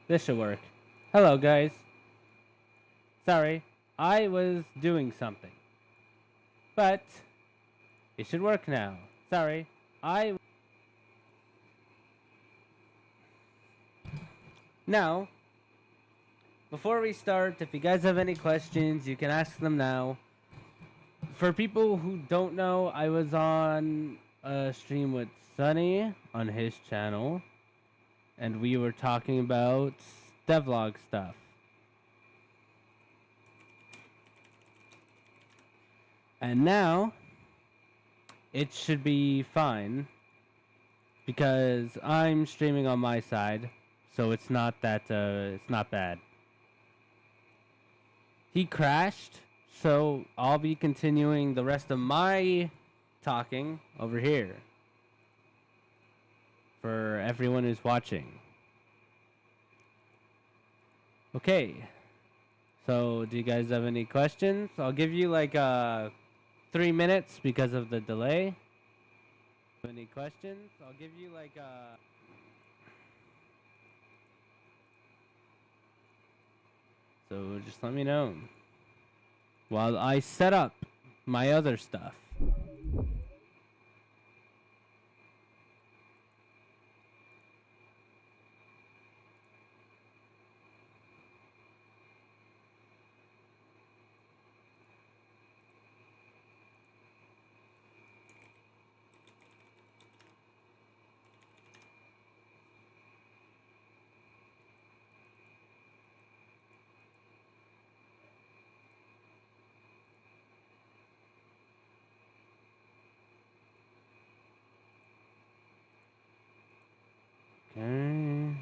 This should work. Hello, guys. Sorry, I was doing something. But it should work now. Sorry, I. Now, before we start, if you guys have any questions, you can ask them now. For people who don't know, I was on a stream with Sunny on his channel, and we were talking about devlog stuff. And now, it should be fine, because I'm streaming on my side, so it's not that, it's not bad. He crashed, so I'll be continuing the rest of my talking over here for everyone who's watching. Okay, so do you guys have any questions? I'll give you like 3 minutes because of the delay. Any questions? I'll give you like so just let me know while I set up my other stuff. Okay,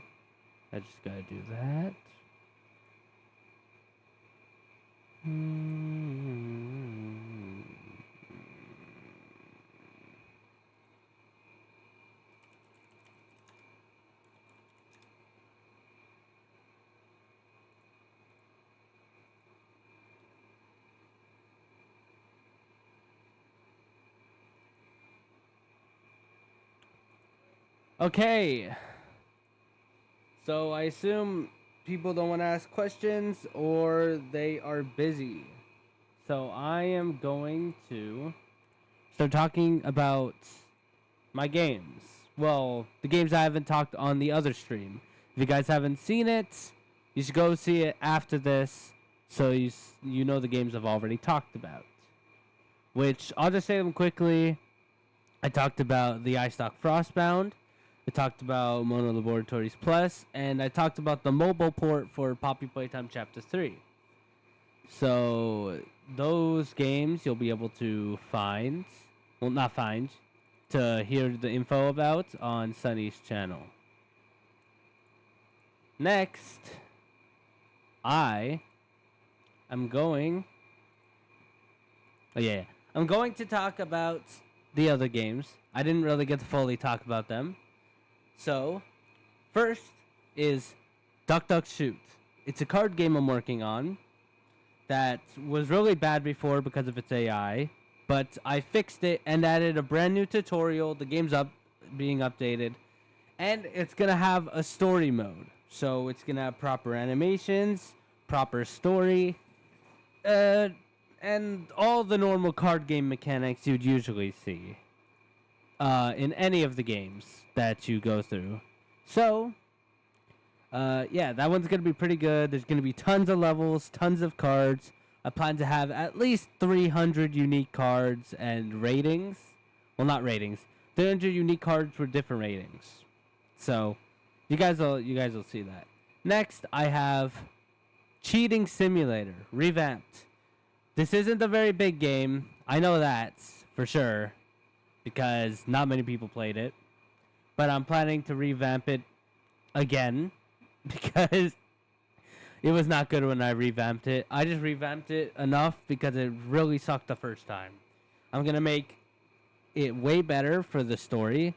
I just gotta do that. Okay. So I assume people don't want to ask questions or they are busy. So I am going to start talking about my games. Well, the games I haven't talked on the other stream. If you guys haven't seen it, you should go see it after this so you know the games I've already talked about. Which, I'll just say them quickly. I talked about the iStock Frostbound. I talked about Mono Laboratories Plus, and I talked about the mobile port for Poppy Playtime Chapter 3. So, those games you'll be able to find, well, not find, to hear the info about on Sunny's channel. Next, I'm going to talk about the other games. I didn't really get to fully talk about them. So, first is Duck Duck Shoot. It's a card game I'm working on that was really bad before because of its AI, but I fixed it and added a brand new tutorial. The game's being updated, and it's gonna have a story mode. So it's gonna have proper animations, proper story, and all the normal card game mechanics you'd usually see in any of the games that you go through. So, yeah, that one's going to be pretty good. There's going to be tons of levels, tons of cards. I plan to have at least 300 unique cards and ratings. Well, not ratings. 300 unique cards for different ratings. So, you guys will see that. Next, I have Cheating Simulator, revamped. This isn't a very big game. I know that for sure, because not many people played it. But I'm planning to revamp it again because it was not good when I revamped it. I just revamped it enough because it really sucked the first time. I'm going to make it way better for the story.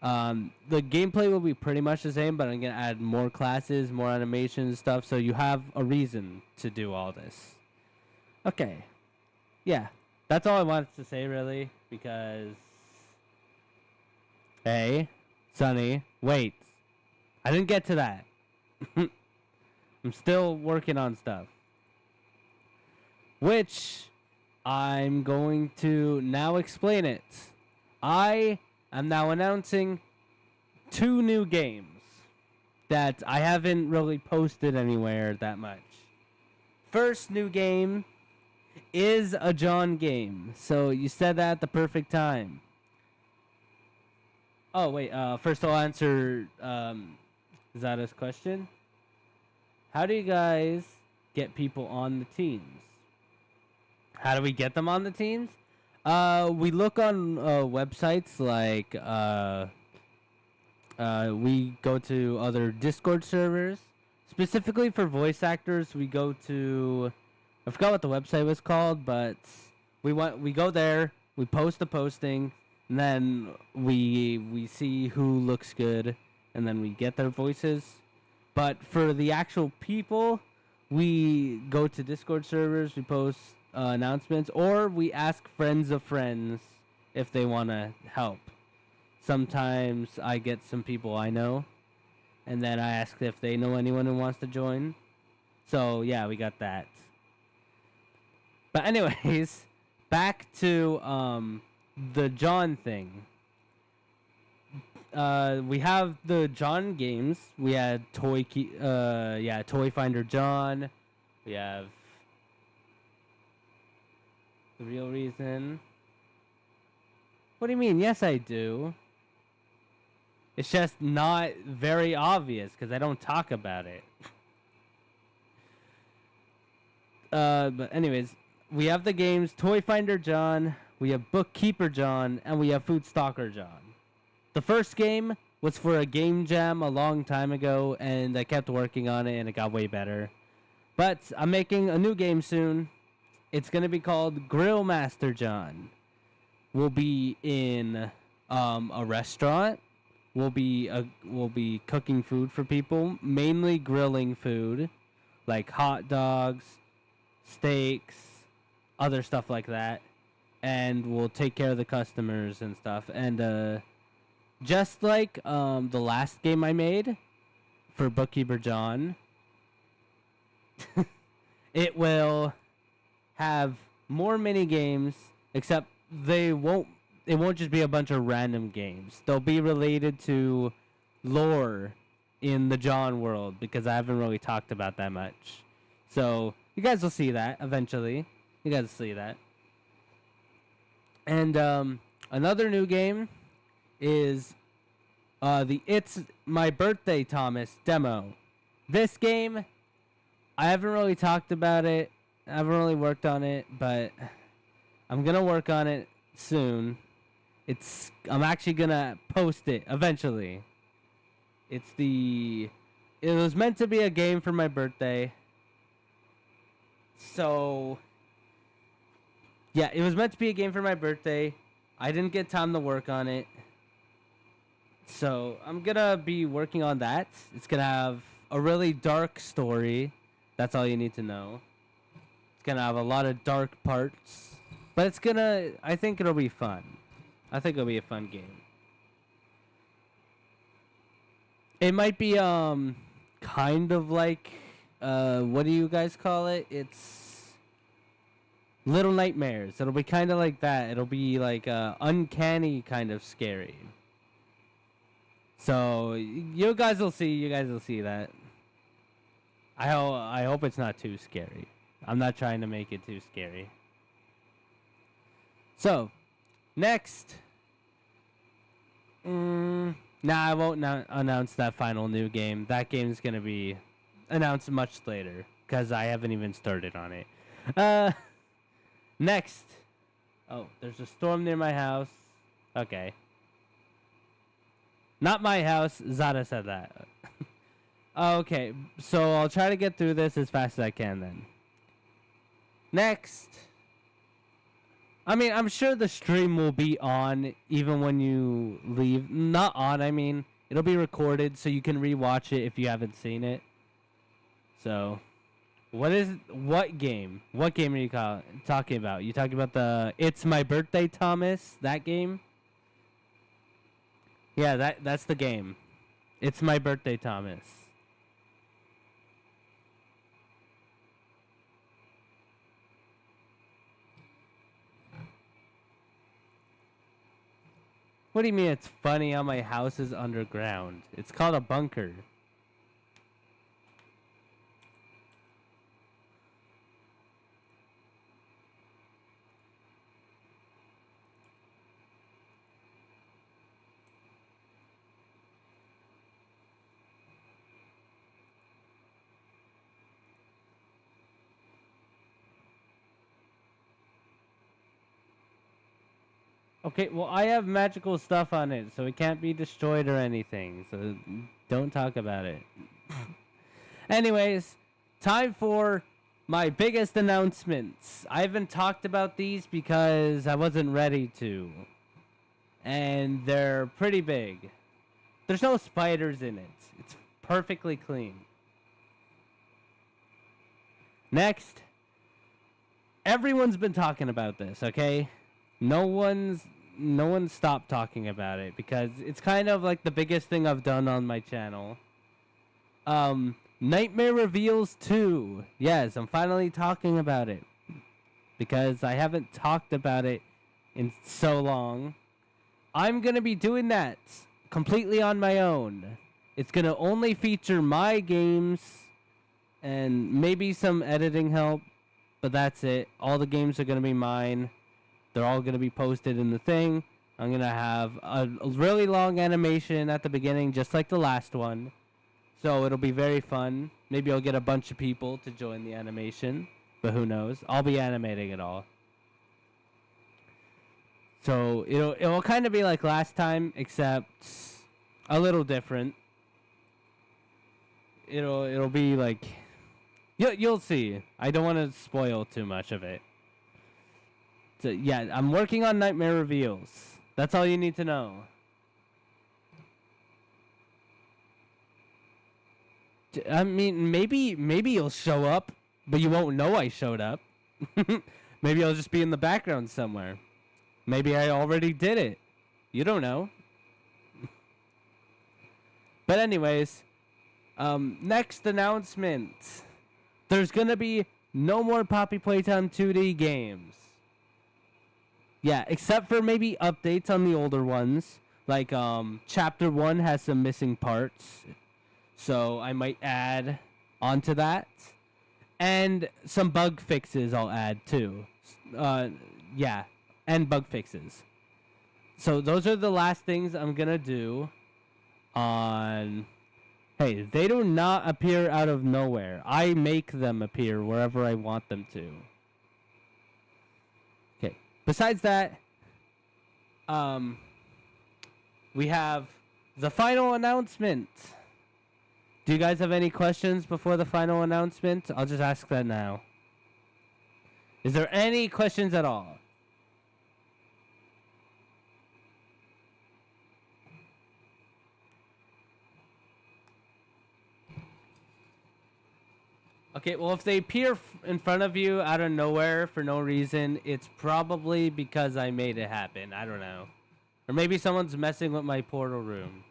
The gameplay will be pretty much the same, but I'm going to add more classes, more animations, stuff, so you have a reason to do all this. Okay. Yeah. That's all I wanted to say, really, because... Hey... Sunny, wait. I didn't get to that. I'm still working on stuff. Which I'm going to now explain it. I am now announcing 2 new games that I haven't really posted anywhere that much. First new game is a John game. So you said that at the perfect time. Oh, wait. First I'll answer Zada's question. How do you guys get people on the teams? How do we get them on the teams? We look on websites like we go to other Discord servers. Specifically for voice actors, we go to, I forgot what the website was called, but we go there, we post the posting, and then we see who looks good, and then we get their voices. But for the actual people, we go to Discord servers, we post announcements, or we ask friends of friends if they want to help. Sometimes I get some people I know, and then I ask if they know anyone who wants to join. So yeah, we got that. But anyways, back to the John thing. We have the John games. We had Toy Finder John. We have The Real Reason. What do you mean? Yes, I do. It's just not very obvious because I don't talk about it. But anyways, we have the games Toy Finder John, we have Bookkeeper John, and we have Food Stalker John. The first game was for a game jam a long time ago, and I kept working on it, and it got way better. But I'm making a new game soon. It's going to be called Grill Master John. We'll be in a restaurant. We'll be cooking food for people, mainly grilling food, like hot dogs, steaks, other stuff like that, and we'll take care of the customers and stuff. And just like the last game I made for Bookkeeper John, it will have more mini games, except it won't just be a bunch of random games. They'll be related to lore in the John world, because I haven't really talked about that much. So you guys will see that eventually. You guys will see that. And another new game is the It's My Birthday Thomas demo. This game, I haven't really talked about it. I haven't really worked on it, but I'm gonna work on it soon. I'm actually gonna post it eventually. It was meant to be a game for my birthday. So yeah, it was meant to be a game for my birthday. I didn't get time to work on it. So I'm gonna be working on that. It's gonna have a really dark story. That's all you need to know. It's gonna have a lot of dark parts. But I think it'll be fun. I think it'll be a fun game. It might be kind of like what do you guys call it? It's Little Nightmares. It'll be kind of like that. It'll be like uncanny kind of scary. So you guys will see that. I hope it's not too scary. I'm not trying to make it too scary. So, next. I won't announce that final new game. That game is going to be announced much later, because I haven't even started on it. Next. Oh, there's a storm near my house. Okay. Not my house. Zada said that. Okay, so I'll try to get through this as fast as I can then. Next. I mean, I'm sure the stream will be on even when you leave. Not on, I mean, it'll be recorded so you can rewatch it if you haven't seen it. So, what game? What game are you talking about? You talking about the It's My Birthday Thomas, that game? Yeah, that's the game. It's My Birthday Thomas. What do you mean it's funny how my house is underground? It's called a bunker. Okay, well, I have magical stuff on it, so it can't be destroyed or anything. So don't talk about it. Anyways, time for my biggest announcements. I haven't talked about these because I wasn't ready to. And they're pretty big. There's no spiders in it. It's perfectly clean. Next, everyone's been talking about this, okay? No one's stopped talking about it because it's kind of like the biggest thing I've done on my channel. Nightmare Reveals 2. Yes, I'm finally talking about it because I haven't talked about it in so long. I'm going to be doing that completely on my own. It's going to only feature my games and maybe some editing help, but that's it. All the games are going to be mine. They're all going to be posted in the thing. I'm going to have a really long animation at the beginning, just like the last one. So it'll be very fun. Maybe I'll get a bunch of people to join the animation, but who knows? I'll be animating it all. So it'll kind of be like last time, except a little different. It'll be like you'll see. I don't want to spoil too much of it. So yeah, I'm working on Nightmare Reveals. That's all you need to know. I mean, maybe you'll show up, but you won't know I showed up. Maybe I'll just be in the background somewhere. Maybe I already did it. You don't know. But anyways, next announcement. There's gonna be no more Poppy Playtime 2D games. Yeah, except for maybe updates on the older ones. Like, Chapter 1 has some missing parts. So I might add onto that. And some bug fixes I'll add too. Yeah, and bug fixes. So those are the last things I'm gonna do on... Hey, they do not appear out of nowhere. I make them appear wherever I want them to. Okay. Besides that, we have the final announcement. Do you guys have any questions before the final announcement? I'll just ask that now. Is there any questions at all? Okay, well, if they appear in front of you out of nowhere for no reason, it's probably because I made it happen. I don't know. Or maybe someone's messing with my portal room.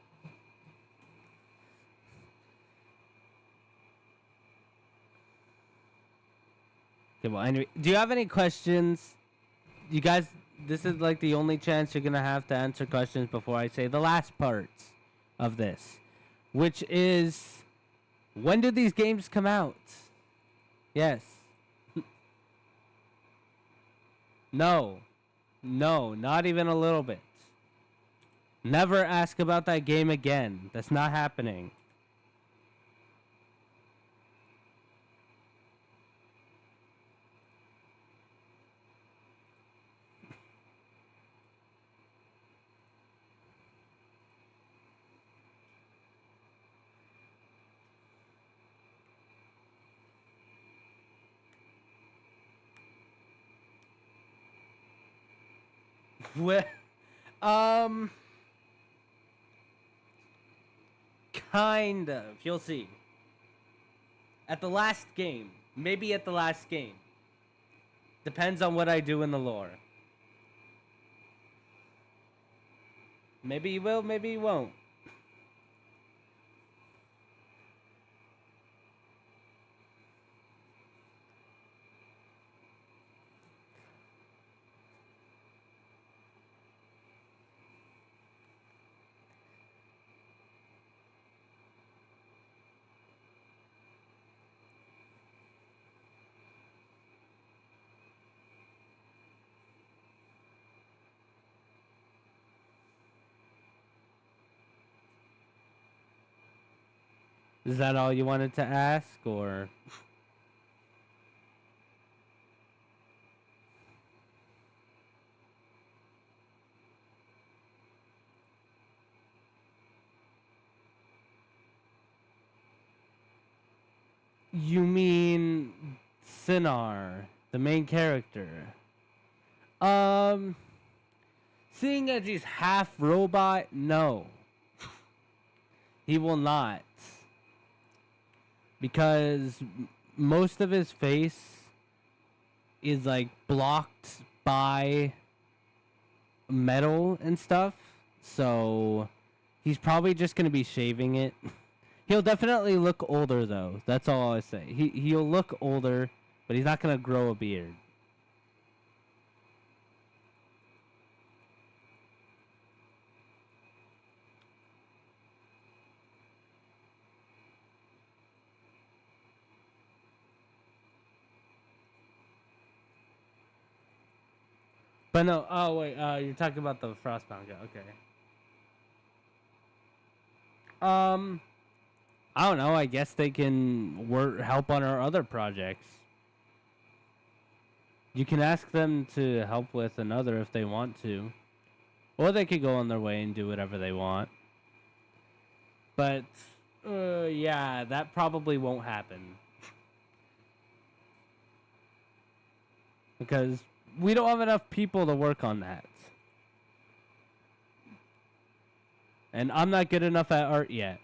Okay, well, anyway, do you have any questions? You guys, this is like the only chance you're going to have to answer questions before I say the last part of this, which is, when do these games come out? Yes. No. No, not even a little bit. Never ask about that game again. That's not happening. Well, kind of. You'll see. At the last game. Maybe at the last game. Depends on what I do in the lore. Maybe you will, maybe you won't. Is that all you wanted to ask, or? You mean Sinar, the main character? Um, Seeing as he's half robot, no. He will not. Because most of his face is like blocked by metal and stuff. So he's probably just going to be shaving it. He'll definitely look older though. That's all I say. He'll look older, but he's not going to grow a beard. But no, oh wait, you're talking about the Frostbound guy. Okay. Um, I don't know. I guess they can help on our other projects. You can ask them to help with another if they want to, or they could go on their way and do whatever they want. But yeah, that probably won't happen because we don't have enough people to work on that. And I'm not good enough at art yet.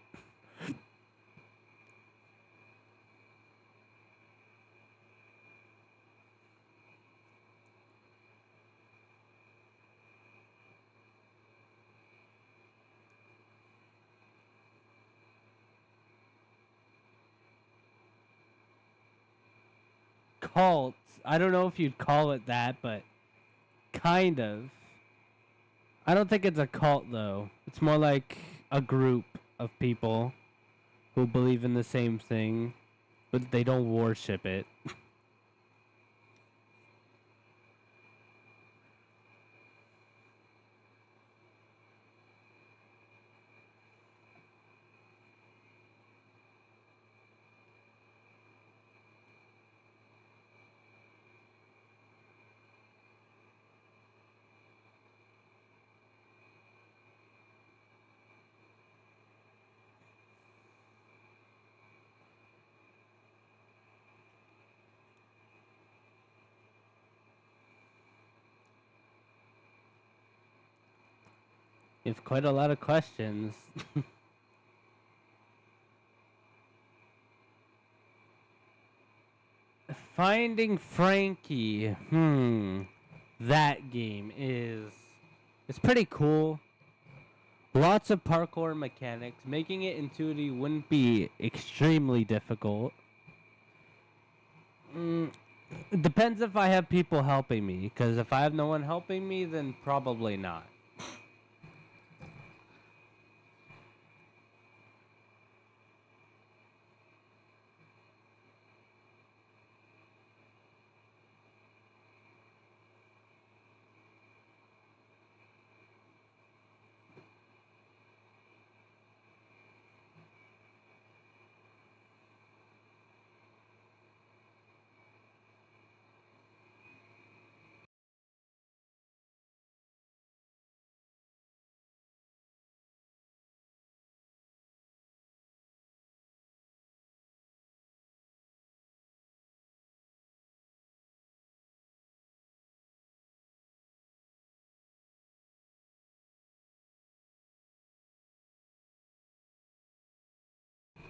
Cult. I don't know if you'd call it that, but kind of. I don't think it's a cult though. It's more like a group of people who believe in the same thing, but they don't worship it. You have quite a lot of questions. Finding Frankie. That game is it's pretty cool. Lots of parkour mechanics. Making it in 2D wouldn't be extremely difficult. It depends if I have people helping me, because if I have no one helping me, then probably not.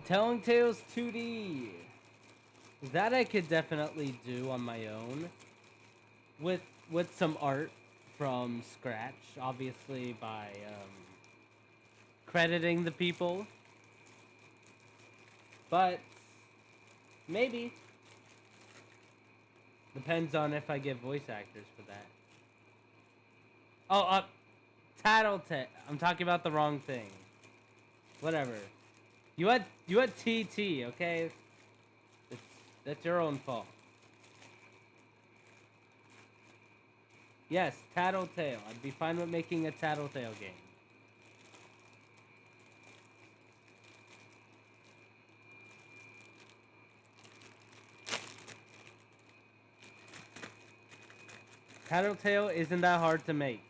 Telling Tales 2D. That I could definitely do on my own. With some art from scratch, obviously by crediting the people. But maybe. Depends on if I get voice actors for that. Oh, Tattletale. I'm talking about the wrong thing. Whatever. You had TT, okay? That's your own fault. Yes, Tattletale. I'd be fine with making a Tattletale game. Tattletale isn't that hard to make.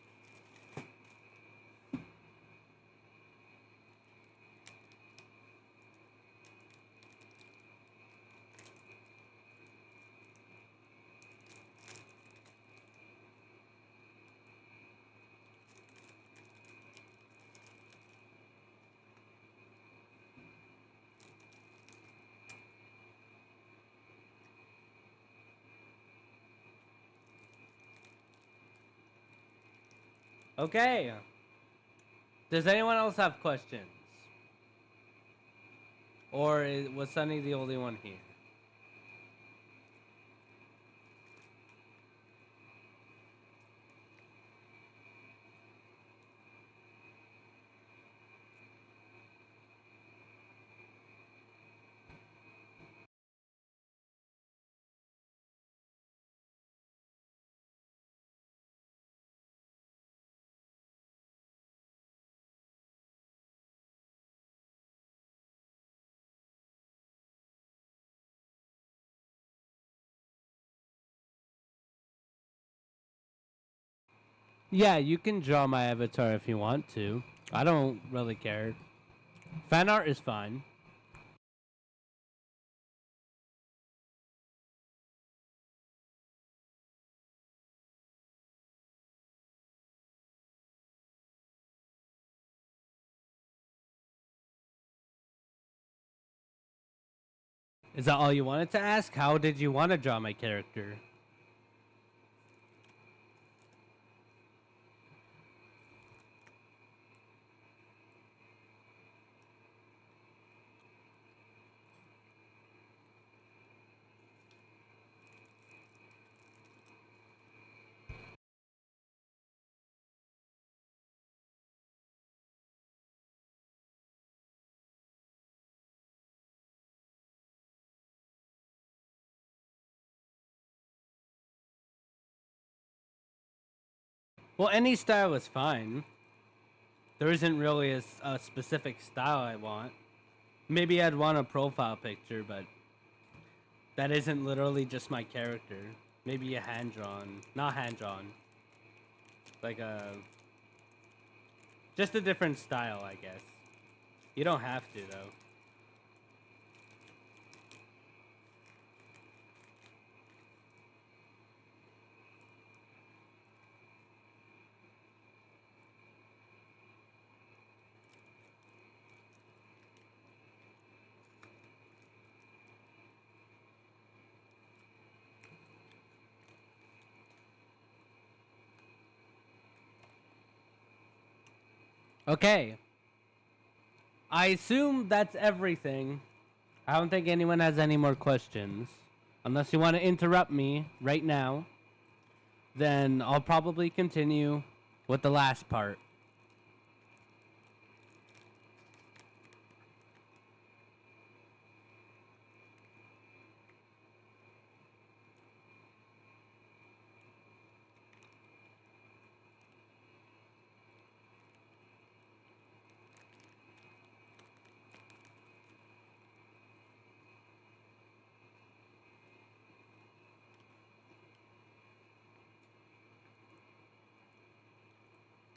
Okay. Does anyone else have questions? Or was Sunny the only one here? Yeah, you can draw my avatar if you want to. I don't really care. Fan art is fine. Is that all you wanted to ask? How did you want to draw my character? Well, any style is fine. There isn't really a specific style I want. Maybe I'd want a profile picture, but that isn't literally just my character. Maybe a hand drawn, not hand drawn. Like a just a different style, I guess. You don't have to though. Okay. I assume that's everything. I don't think anyone has any more questions. Unless you want to interrupt me right now, then I'll probably continue with the last part.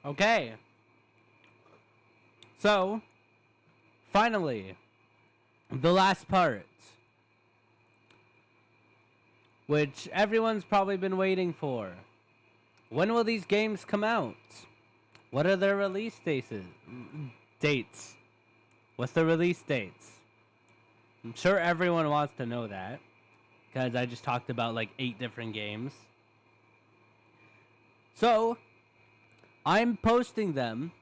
Okay. So, finally, the last part, which everyone's probably been waiting for. When will these games come out? What are their release dates? What's the release dates? I'm sure everyone wants to know that, because I just talked about like 8 different games. So, I'm posting them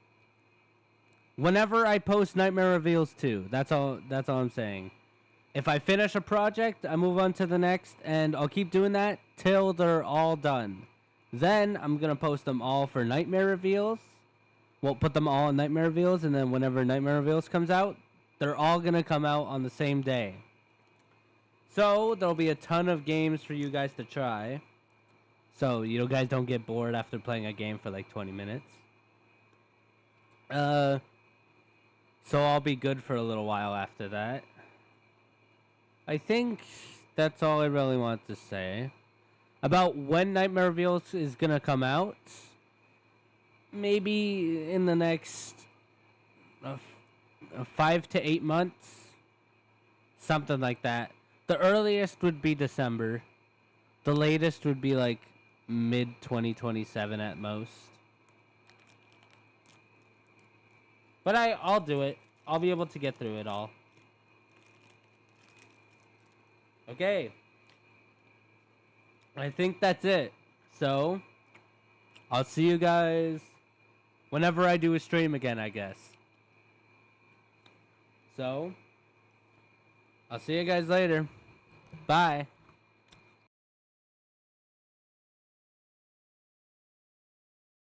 whenever I post Nightmare Reveals 2. That's all I'm saying. If I finish a project, I move on to the next, and I'll keep doing that till they're all done. Then I'm going to post them all for Nightmare Reveals. We'll put them all in Nightmare Reveals, and then whenever Nightmare Reveals comes out, they're all going to come out on the same day. So, there'll be a ton of games for you guys to try. So, you guys don't get bored after playing a game for like 20 minutes. So I'll be good for a little while after that. I think that's all I really want to say. About when Nightmare Reveals is gonna come out. Maybe in the next 5 to 8 months, something like that. The earliest would be December. The latest would be like mid 2027 at most. But I'll do it. I'll be able to get through it all. Okay. I think that's it. So, I'll see you guys whenever I do a stream again, I guess. So, I'll see you guys later. Bye.